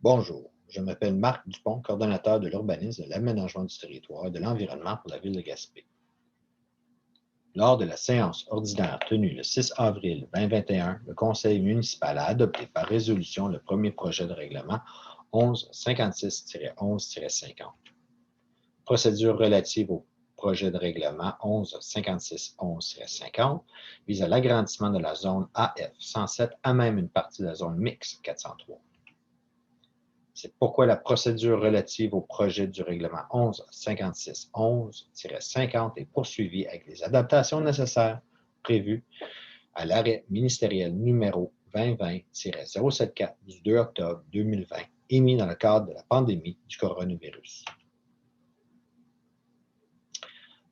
Bonjour, je m'appelle Marc Dupont, coordonnateur de l'urbanisme, de l'aménagement du territoire et de l'environnement pour la ville de Gaspé. Lors de la séance ordinaire tenue le 6 avril 2021, le conseil municipal a adopté par résolution le premier projet de règlement 1156-11-50. Procédure relative au projet de règlement 1156-11-50 vise à l'agrandissement de la zone AF 107 à même une partie de la zone mixte 403. C'est pourquoi la procédure relative au projet du règlement 1156-11-50 est poursuivie avec les adaptations nécessaires prévues à l'arrêt ministériel numéro 2020-074 du 2 octobre 2020, émis dans le cadre de la pandémie du coronavirus.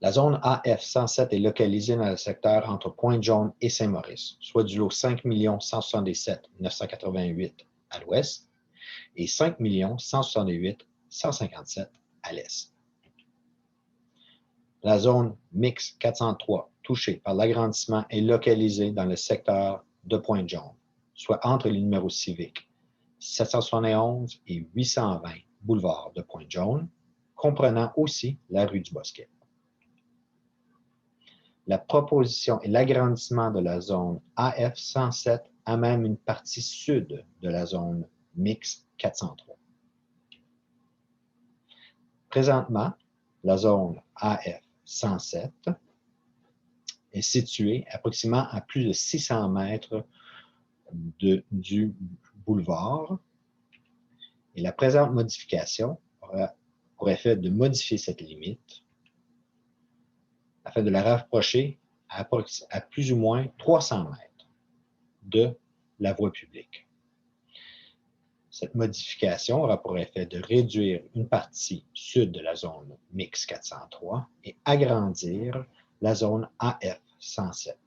La zone AF 107 est localisée dans le secteur entre Pointe-Jaune et Saint-Maurice, soit du lot 5 177 988 à l'ouest et 5 168 157 à l'est. La zone mixte 403 touchée par l'agrandissement est localisée dans le secteur de Pointe-Jaune, soit entre les numéros civiques 771 et 820 boulevard de Pointe-Jaune, comprenant aussi la rue du Bosquet. La proposition et l'agrandissement de la zone AF 107 a même une partie sud de la zone mixte 403. Présentement, la zone AF 107 est située approximativement à plus de 600 mètres du boulevard et la présente modification aura pour effet de modifier cette limite afin de la rapprocher à plus ou moins 300 mètres de la voie publique. Cette modification aura pour effet de réduire une partie sud de la zone mixte 403 et agrandir la zone AF 107.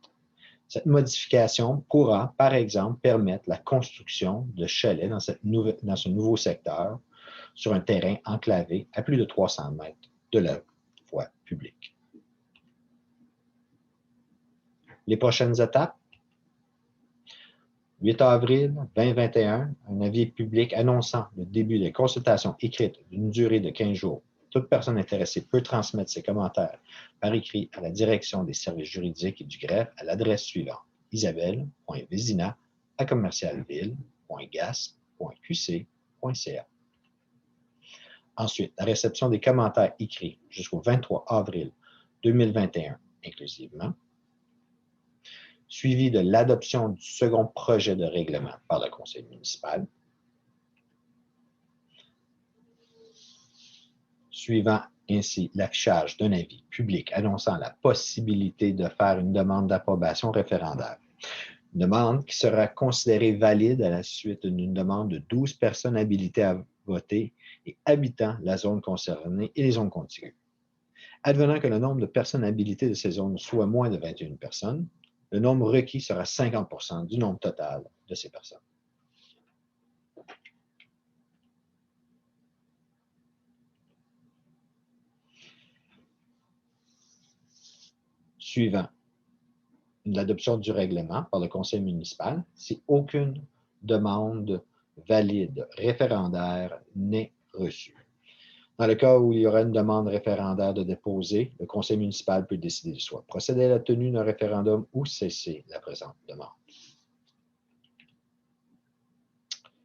Cette modification pourra, par exemple, permettre la construction de chalets dans ce nouveau secteur sur un terrain enclavé à plus de 300 mètres de la voie publique. Les prochaines étapes. 8 avril 2021, un avis public annonçant le début des consultations écrites d'une durée de 15 jours. Toute personne intéressée peut transmettre ses commentaires par écrit à la direction des services juridiques et du greffe à l'adresse suivante: isabelle.vezina@commercialville.gas.qc.ca. Ensuite, la réception des commentaires écrits jusqu'au 23 avril 2021 inclusivement, suivi de l'adoption du second projet de règlement par le conseil municipal, suivant ainsi l'affichage d'un avis public annonçant la possibilité de faire une demande d'approbation référendaire. Une demande qui sera considérée valide à la suite d'une demande de 12 personnes habilitées à voter et habitant la zone concernée et les zones contiguës. Advenant que le nombre de personnes habilitées de ces zones soit moins de 21 personnes, le nombre requis sera 50% du nombre total de ces personnes. Suivant l'adoption du règlement par le conseil municipal, si aucune demande valide référendaire n'est reçue. Dans le cas où il y aura une demande référendaire de déposer, le conseil municipal peut décider de soit procéder à la tenue d'un référendum ou cesser la présente demande.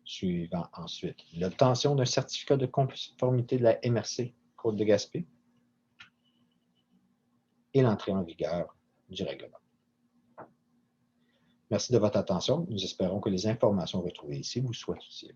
Suivant ensuite l'obtention d'un certificat de conformité de la MRC Côte de Gaspé et l'entrée en vigueur du règlement. Merci de votre attention. Nous espérons que les informations retrouvées ici vous soient utiles.